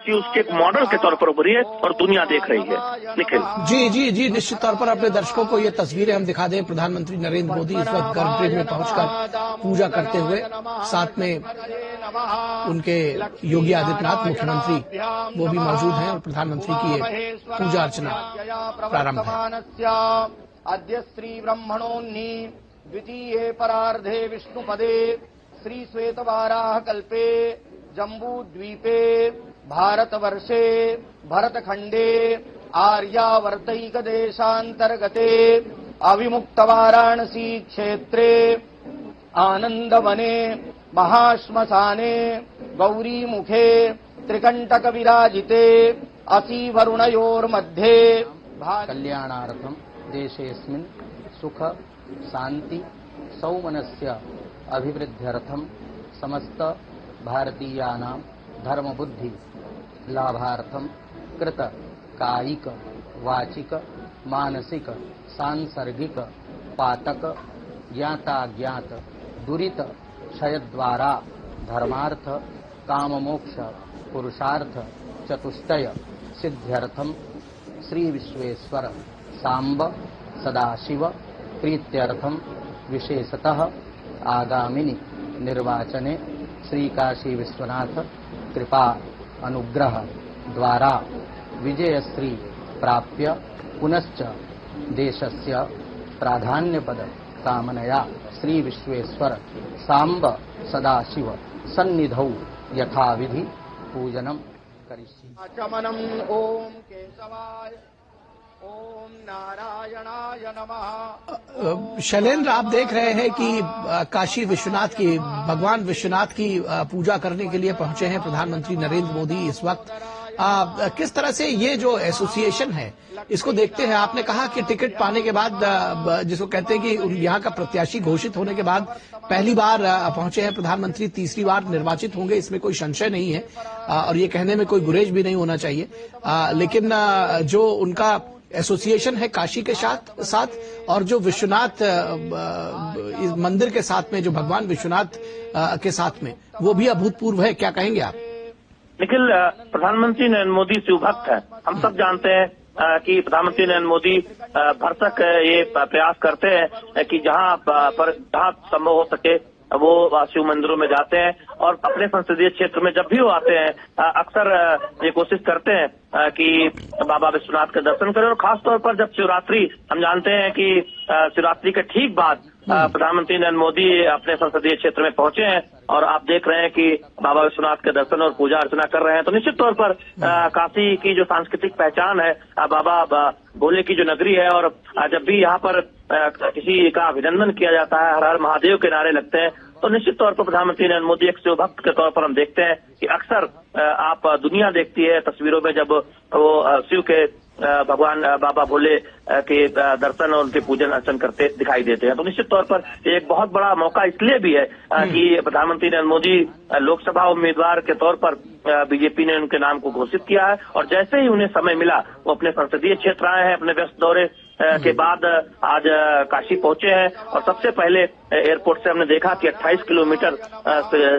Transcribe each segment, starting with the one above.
काशी उसके एक मॉडल के तौर पर उभरी है और दुनिया देख रही है। निखिल जी, निश्चित तौर पर अपने दर्शकों को ये तस्वीरें हम दिखा दें। प्रधानमंत्री नरेंद्र मोदी इस वक्त गर्भगृह में पहुंचकर पूजा करते हुए, साथ में उनके योगी आदित्यनाथ मुख्यमंत्री वो भी मौजूद हैं और प्रधानमंत्री की ये पूजा अर्चना प्रारंभ है। अद्य श्री ब्रह्मणोन्नी द्वितीये परार्धे विष्णुपदे श्री श्वेतवाराह कल्पे जम्बूद्वीपे भारतवर्षे भरतखंडे आर्यावर्तैक देशान्तर्गते अविमुक्त वाराणसी क्षेत्रे आनंदवने महाश्मशाने गौरीमुखे त्रिकंटक विराजिते असि वरुणयोर्मध्ये कल्याणार्थम देशेस्मिन् सुख शांति सौमनस्य अभिवृद्ध्यर्थम समस्त भारतीयानां धर्म बुद्धि लाभार्थम कृत कायिक वाचिक मानसिक सांसर्गिक पातक ज्ञाताज्ञात दुरित क्षय द्वारा धर्मार्थ काम मोक्ष पुरुषार्थ चतुष्टय सिद्ध्यर्थम श्री विश्वेश्वर सांब सदाशिव प्रीत्यर्थम विशेषतः आगामिनि निर्वाचने श्री काशी विश्वनाथ कृपा अनुग्रह द्वारा विजयश्री प्राप्य पुनश्च देशस्य प्राधान्यपद कामनया श्री विश्वेश्वर सांब सदाशिव सन्निधौ यथाविधि पूजनम करिष्ये। आचमनम् ओम केशवाय ओम नारायणाय नमः। शैलेंद्र, आप देख रहे हैं कि काशी विश्वनाथ की, भगवान विश्वनाथ की पूजा करने के लिए पहुंचे हैं प्रधानमंत्री नरेंद्र मोदी इस वक्त। किस तरह से ये जो एसोसिएशन है इसको देखते हैं? आपने कहा कि टिकट पाने के बाद, जिसको कहते हैं कि यहाँ का प्रत्याशी घोषित होने के बाद पहली बार पहुंचे हैं प्रधानमंत्री, तीसरी बार निर्वाचित होंगे, इसमें कोई संशय नहीं है और ये कहने में कोई गुरेज भी नहीं होना चाहिए। लेकिन जो उनका एसोसिएशन है काशी के साथ और जो विश्वनाथ इस मंदिर के साथ में, जो भगवान विश्वनाथ के साथ में, वो भी अभूतपूर्व है। क्या कहेंगे आप? निखिल, प्रधानमंत्री नरेंद्र मोदी शिवभक्त है। हम सब जानते हैं कि प्रधानमंत्री नरेंद्र मोदी भरसक ये प्रयास करते हैं कि जहां संभव हो सके वो शिव मंदिरों में जाते हैं और अपने संसदीय क्षेत्र में जब भी वो आते हैं अक्सर ये कोशिश करते हैं कि बाबा विश्वनाथ के दर्शन करें। और खासतौर पर जब शिवरात्रि, हम जानते हैं कि शिवरात्रि के ठीक बाद प्रधानमंत्री नरेंद्र मोदी अपने संसदीय क्षेत्र में पहुंचे हैं और आप देख रहे हैं कि बाबा विश्वनाथ के दर्शन और पूजा अर्चना कर रहे हैं। तो निश्चित तौर पर काशी की जो सांस्कृतिक पहचान है, बाबा भोले की जो नगरी है, और जब भी यहाँ पर किसी का अभिनंदन किया जाता है, हर हर महादेव के नारे लगते हैं, तो निश्चित तौर पर प्रधानमंत्री नरेंद्र मोदी एक शिव भक्त के तौर पर हम देखते हैं कि अक्सर आप दुनिया देखती है तस्वीरों में जब वो शिव के भगवान बाबा भोले के दर्शन और उनके पूजन अर्चन करते दिखाई देते हैं। तो निश्चित तौर पर एक बहुत बड़ा मौका इसलिए भी है कि प्रधानमंत्री नरेंद्र मोदी लोकसभा उम्मीदवार के तौर पर बीजेपी ने उनके नाम को घोषित किया है और जैसे ही उन्हें समय मिला वो अपने संसदीय क्षेत्र आए हैं। अपने व्यस्त दौरे के बाद आज काशी पहुंचे हैं और सबसे पहले एयरपोर्ट से हमने देखा कि 28 किलोमीटर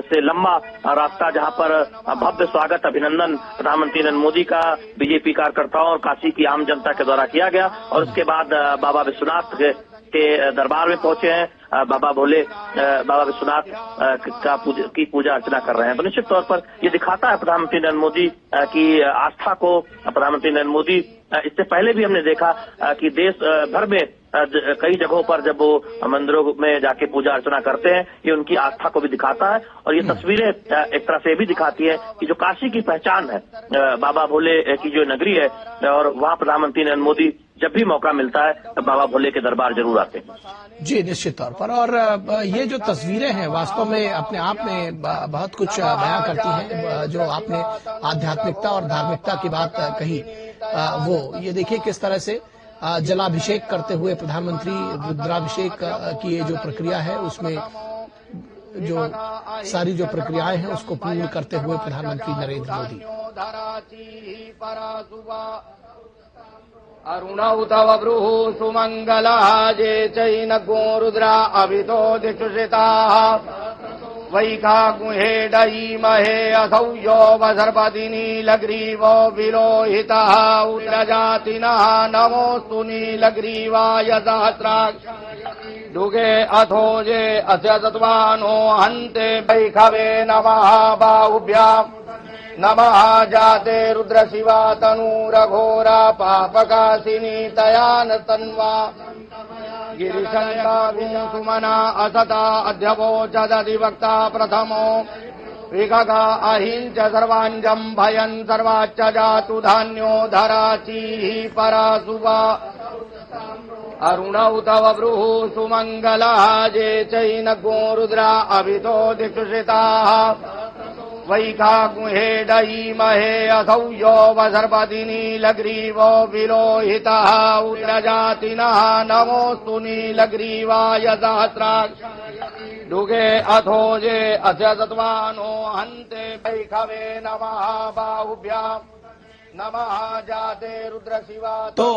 से लंबा रास्ता, जहां पर भव्य स्वागत, अभिनंदन प्रधानमंत्री नरेंद्र मोदी का बीजेपी कार्यकर्ताओं और काशी की आम जनता के द्वारा किया गया और उसके बाद बाबा विश्वनाथ के दरबार में पहुंचे हैं। बाबा भोले, बाबा विश्वनाथ की पूजा अर्चना कर रहे हैं। तो निश्चित तौर पर ये दिखाता है प्रधानमंत्री नरेंद्र मोदी की आस्था को। प्रधानमंत्री नरेंद्र मोदी, इससे पहले भी हमने देखा कि देश भर में कई जगहों पर जब वो मंदिरों में जाके पूजा अर्चना करते हैं, ये उनकी आस्था को भी दिखाता है और ये तस्वीरें एक तरह से भी दिखाती है कि जो काशी की पहचान है, बाबा भोले की जो नगरी है, और वहाँ प्रधानमंत्री नरेंद्र मोदी जब भी मौका मिलता है तब बाबा भोले के दरबार जरूर आते हैं। जी, निश्चित तौर पर। और ये जो तस्वीरें हैं वास्तव में अपने आप में बहुत कुछ बयां करती हैं। जो आपने आध्यात्मिकता और धार्मिकता की बात कही, वो ये देखिए किस तरह से जलाभिषेक करते हुए प्रधानमंत्री, रुद्राभिषेक की ये जो प्रक्रिया है उसमें जो सारी जो प्रक्रियाएं हैं उसको पूर्ण करते हुए प्रधानमंत्री नरेंद्र मोदी। अरुणौ तव ब्रूः सुमङ्गलः ये चैनगो रुद्रा अभितो दिक्षुषिताः वैखाकुहेडयीमहे असौ यो वसर्पति नीलग्रीवो विलोहितः उद्रजातिनः नमोऽस्तु नीलग्रीवाय सहस्राक्ष दुगे अथोजे अस्य तत्वानो हन्ते वैखवे नमः बाहुभ्याम् नमः जाते रुद्रशिवा तनूरघोरा पापकाशिनी तयान तन्वा गिरिशङ्का सुमना असता अध्यवोचदधिवक्ता प्रथमो विगगा अहिंच सर्वाञ्जम् भयन् सर्वाच्च जातु धान्यो धराचीः परासुवा अरुणौ तव ब्रूः सुमङ्गलः जे चैनगो रुद्रा अभितो दिक्षुषिताः वैखाकुहेडयीमहे असौ यो वसर्पति नीलग्रीवो विलोहितः उद्रजातिनः नमोऽस्तु नीलग्रीवाय सहस्राक्ष दुगे अथोजे अस्य तत्वानो हन्ते वैखवे नमः बाहुभ्याम् नमः जाते रुद्रशिवा। तो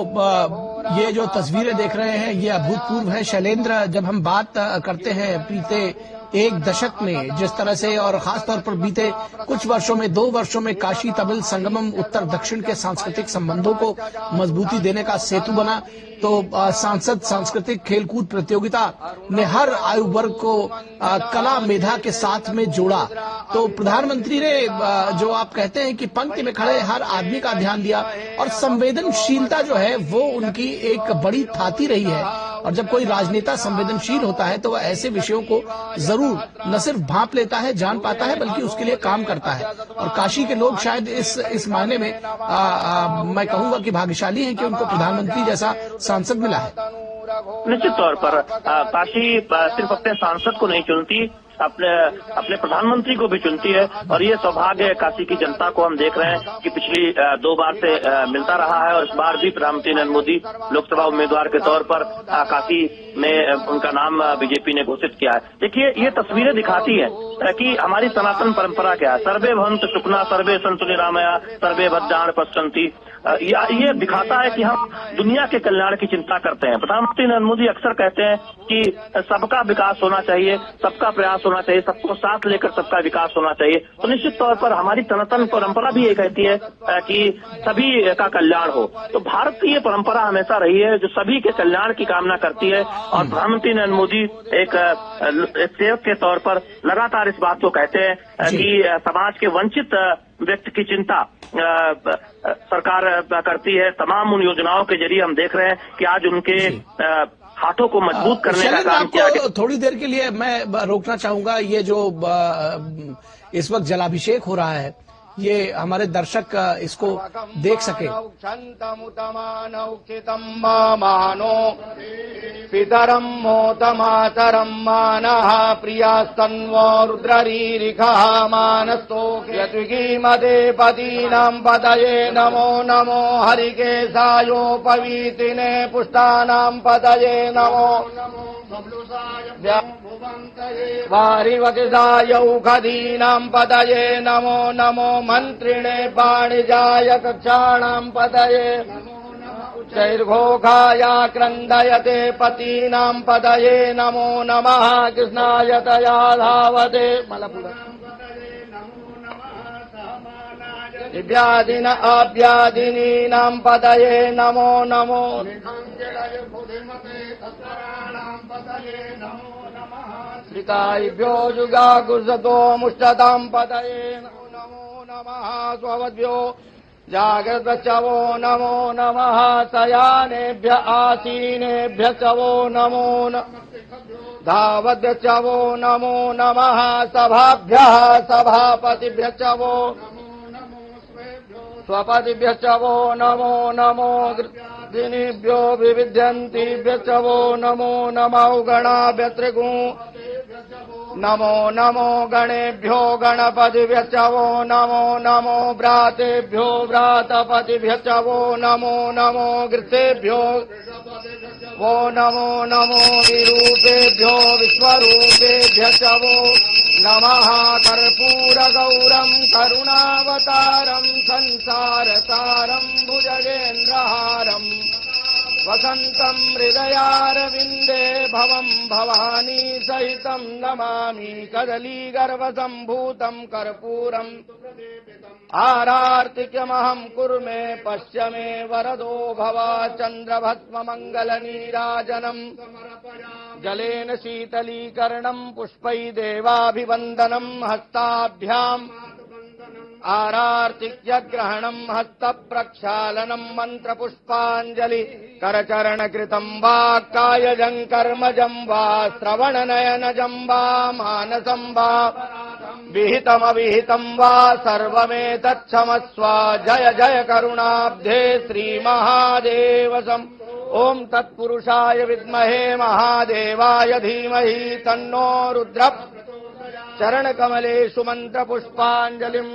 ये जो तस्वीरें देख रहे हैं ये अभूतपूर्व है शैलेंद्र। जब हम बात करते हैं बीते एक दशक में जिस तरह से और खासतौर पर बीते कुछ वर्षों में 2 वर्षों में काशी तमिल संगमम उत्तर दक्षिण के सांस्कृतिक संबंधों को मजबूती देने का सेतु बना, तो सांसद सांस्कृतिक खेलकूद प्रतियोगिता ने हर आयु वर्ग को कला मेधा के साथ में जोड़ा। तो प्रधानमंत्री ने जो आप कहते हैं कि पंक्ति में खड़े हर आदमी का ध्यान दिया और संवेदनशीलता जो है वो उनकी एक बड़ी थाती रही है। और जब कोई राजनेता संवेदनशील होता है तो वह ऐसे विषयों को जरूर न सिर्फ भांप लेता है, जान पाता है, बल्कि उसके लिए काम करता है। और काशी के लोग शायद इस मायने में मैं कहूंगा कि भाग्यशाली हैं कि उनको प्रधानमंत्री जैसा सांसद मिला है। निश्चित तौर पर काशी सिर्फ अपने सांसद को नहीं चुनती, अपने प्रधानमंत्री को भी चुनती है। और ये सौभाग्य है काशी की जनता को। हम देख रहे हैं कि पिछली 2 बार से मिलता रहा है और इस बार भी प्रधानमंत्री नरेंद्र मोदी लोकसभा उम्मीदवार के तौर पर काशी में उनका नाम बीजेपी ने घोषित किया है। देखिए ये तस्वीरें दिखाती है कि हमारी सनातन परंपरा क्या है। सर्वे भवन्तु सुखिनः, सर्वे सन्तु निरामया, सर्वे भद्राणि पश्यन्ति। ये दिखाता है कि हम दुनिया के कल्याण की चिंता करते हैं। प्रधानमंत्री नरेंद्र मोदी अक्सर कहते हैं कि सबका विकास होना चाहिए, सबका प्रयास होना चाहिए, सबको साथ लेकर सबका विकास होना चाहिए। तो निश्चित तौर पर हमारी सनातन परंपरा भी ये कहती है कि सभी का कल्याण हो। तो भारत की ये परंपरा हमेशा रही है जो सभी के कल्याण की कामना करती है। और प्रधानमंत्री नरेंद्र मोदी एक सेवक के तौर पर लगातार इस बात को कहते हैं कि समाज के वंचित व्यक्ति की चिंता सरकार करती है। तमाम उन योजनाओं के जरिए हम देख रहे हैं कि आज उनके हाथों को मजबूत करने का काम किया गया। थोड़ी देर के लिए मैं रोकना चाहूंगा। ये जो इस वक्त जलाभिषेक हो रहा है ये हमारे दर्शक इसको देख सके। पितरम मोतमातरम मानः प्रियास्तन्वो रुद्ररीरिखः मानस्तो यत्विकीमते पतीनां पतये नमो नमो हरिकेशायोपवीतिने पुष्टानां पतये नमो वारिवतिसायौखदीनां पतये नमो नमो मन्त्रिणे वाणिजाय कक्षाणां पतये चैर्घोखाया क्रन्दयते पतीनां पतये नमो नमः कृष्णाय तया धावते दिव्यादिन अव्यादिनीनां पतये नमो नमो श्रिताभ्यो जुगाकुसतो मुष्टतां पतये नमो नमः स्ववद्भ्यो जागृतचवो नमो नमः शयानेभ्य आसीनेभ्य चवो नमो धावद्भ्यश्चवो नमो नमः सभाभ्यः सभापतिभ्यः चवो स्वपतिभ्यश्चवो नमो नमो दिनेभ्यो विविध्यन्तिभ्यश्चवो नमो नमो गणाभ्यत्रिगु नमो नमो गणेभ्यो गणपतिभ्यश्चवो नमो नमो व्रातेभ्यो व्रातपतिभ्यश्चवो नमो नमो गृतेभ्यो वो नमो नमो विरूपेभ्यो विश्वरूपेभ्यश्चवो नमः कर्पूरगौरं करुणावतारं संसारसारं भुजगेन्द्रहारम् वसन्तं हृदयारविन्दे भवं भवानी सहितं नमामि कदलीगर्भसम्भूतं कर्पूरम् आरार्तिक्यमहं कुरु मे पश्य मे वरदो भव चन्द्रभस्ममङ्गलनीराजनम् जलेन शीतलीकरणं पुष्पै देवाभिवन्दनं हस्ताभ्याम् आरार्तिक्यग्रहणं हस्तप्रक्षालनं मन्त्रपुष्पाञ्जलि करचरणकृतं वा कायजं कर्मजं वा श्रवणनयनजं वा मानसं वा विहितमविहितं वा सर्वमेतत्क्षमस्व जय जय करुणाब्धे श्रीमहादेवसम् ॐ तत्पुरुषाय विद्महे महादेवाय धीमहि तन्नो रुद्रः चरणकमलेषु मन्त्रपुष्पाञ्जलिं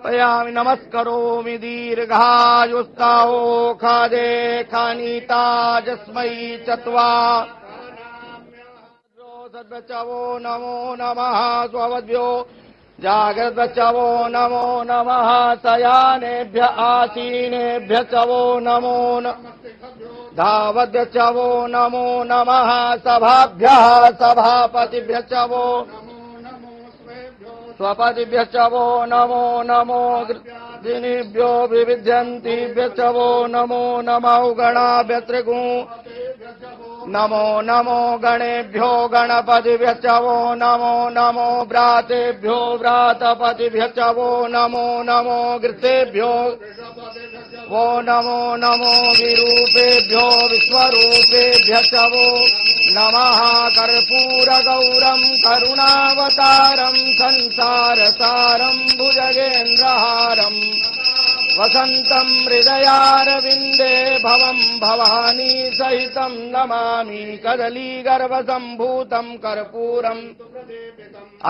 पयामि नमस्करोमि दीर्घायुस्तावो खादे खानीताजस्मै चत्वा सद्वचवो नमो नमः स्ववद्भ्यो जागृद्वचवो नमो नमः शयानेभ्य आसीनेभ्य चवो नमो धावद्वचवो नमो नमः सभाभ्यः सभापतिभ्य चवो स्वपतिभ्य चवो नमो नमो दिनेभ्यो विविध्यन्तिभ्य चवो नमो नमो गणाभ्य त्रिगु नमो नमो गणेभ्यो गणपतिभ्य चवो नमो नमो व्रातेभ्यो व्रातपतिभ्य चवो नमो नमो घृतेभ्यो वो नमो नमो विरूपेभ्यो विश्वरूपेभ्य चवो नमः कर्पूरगौरं करुणावतारं संसारसारं भुजगेन्द्रहारं वसन्तं हृदयारविन्दे भवं भवानी सहितं नमामि कदलीगर्भसम्भूतं कर्पूरम्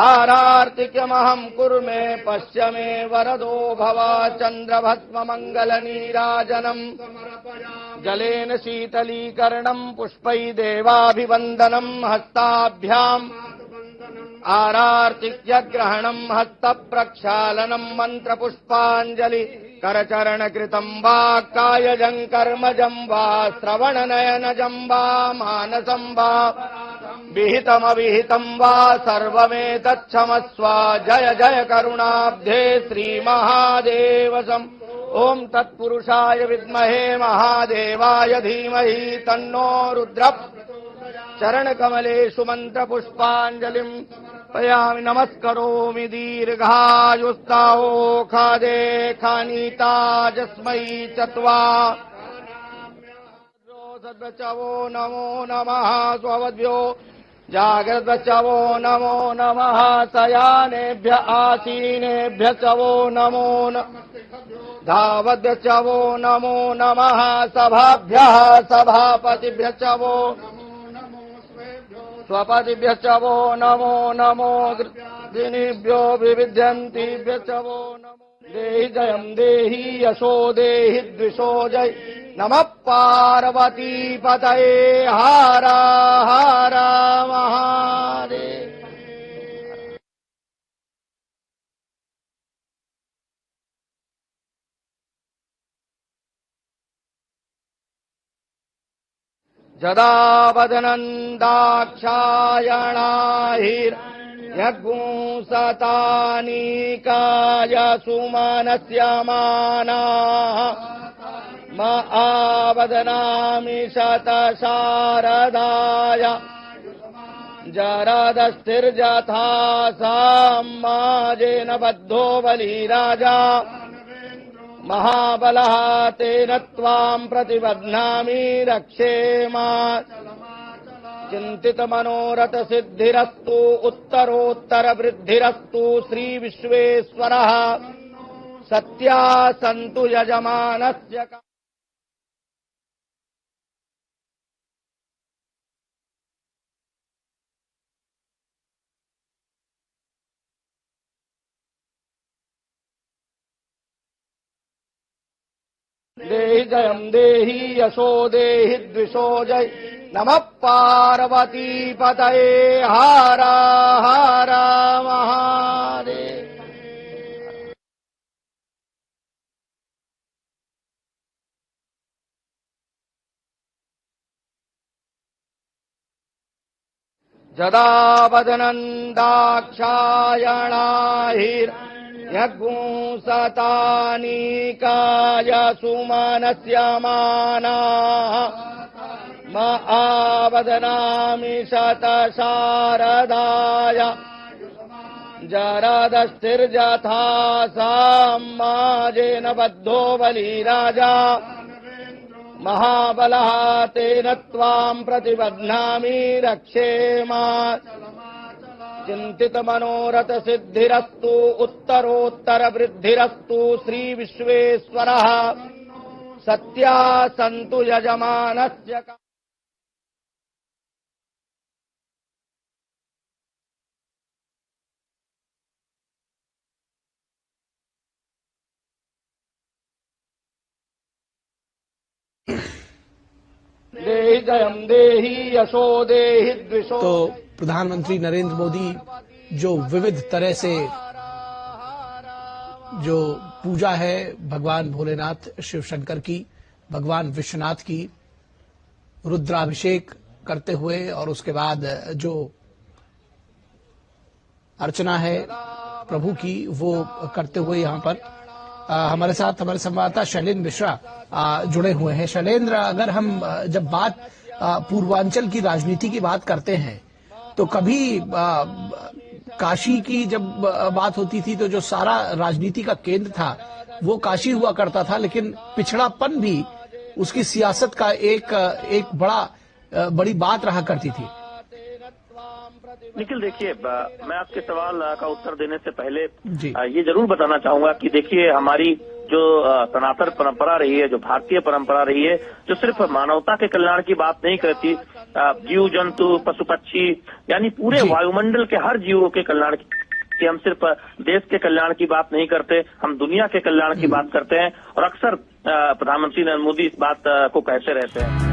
आरार्तिक्यमहं कुरु मे पश्य मे वरदो भव चन्द्रभस्ममङ्गलनीराजनम् जलेन शीतलीकरणं पुष्पै देवाभिवन्दनं हस्ताभ्याम् आरार्तिक्यग्रहणं हस्तप्रक्षालनं मन्त्रपुष्पाञ्जलि करचरणकृतं वा कायजं कर्मजं वा श्रवणनयनजं वा मानसं वा विहितमविहितं वा सर्वमेतत्क्षमस्व जय जय करुणाब्धे श्रीमहादेवसम् ॐ तत्पुरुषाय विद्महे महादेवाय धीमहि तन्नो रुद्रः चरणकमलेषु मन्त्रपुष्पाञ्जलिं पयामि नमस्करोमि दीर्घायुस्तावो खादे खानीताजस्मै चत्वा सद्वचवो नमो नमः स्ववद्भ्यो जागृद्वचवो नमो नमः शयानेभ्य आसीनेभ्य चवो नमो धावद्वचवो नमो नमः सभाभ्यः सभापतिभ्य चवो स्वपतिभ्य चवो नमो नमो दिनेभ्यो विविध्यन्तिभ्य चवो नमो देहि जयं देहि यशो देहि द्विषो जय नमः पार्वतीपतये हर हर महादेव। जदा वदनन्दाक्षायणाहिर्यगुंसतानीकाय सुमनस्य मानाः म आवदनामि शतशारदाय जरदस्थिर्यथा साम्माजेन बद्धो बलिराजा महाबलः तेन त्वां प्रतिबध्नामि रक्षेमा चिन्तितमनोरथसिद्धिरस्तु उत्तरोत्तरवृद्धिरस्तु श्रीविश्वेश्वरः सत्या सन्तु यजमानस्य देहि जयं देहि यशो देहि द्विषो जय नमः पार्वतीपतये हर हर महादेव। जदा वदनन्दाक्षायणाहिर्यगुंसतानीकाय सुमनस्य मानाः म आवदनामि शतशारदाय जरदस्थिर्यथा साम्माजेन बद्धो बलिराजा महाबलः तेन त्वाम् प्रतिबध्नामि रक्षेमा चिन्तित मनोरथ सिद्धिरस्तु उत्तरोत्तर वृद्धिरस्तु श्री विश्वेश्वरः सत्या सन्तु यजमानस्य। देहि जयम देहि यशो देहि द्विषो। तो प्रधानमंत्री नरेंद्र मोदी जो विविध तरह से जो पूजा है भगवान भोलेनाथ शिव शंकर की, भगवान विश्वनाथ की, रुद्राभिषेक करते हुए और उसके बाद जो अर्चना है प्रभु की वो करते हुए यहाँ पर हमारे साथ हमारे संवाददाता शैलेंद्र मिश्रा जुड़े हुए हैं। शैलेंद्र, अगर हम जब बात पूर्वांचल की राजनीति की बात करते हैं तो कभी काशी की जब बात होती थी तो जो सारा राजनीति का केंद्र था वो काशी हुआ करता था, लेकिन पिछड़ापन भी उसकी सियासत का एक बड़ी बात रहा करती थी। निखिल, देखिए, मैं आपके सवाल का उत्तर देने से पहले ये जरूर बताना चाहूंगा कि देखिए हमारी जो सनातन परंपरा रही है, जो भारतीय परंपरा रही है, जो सिर्फ मानवता के कल्याण की बात नहीं करती, जीव जंतु पशु पक्षी यानी पूरे वायुमंडल के हर जीवों के कल्याण की हम सिर्फ देश के कल्याण की बात नहीं करते, हम दुनिया के कल्याण की बात करते हैं। और अक्सर प्रधानमंत्री नरेंद्र मोदी इस बात को कहते रहते हैं।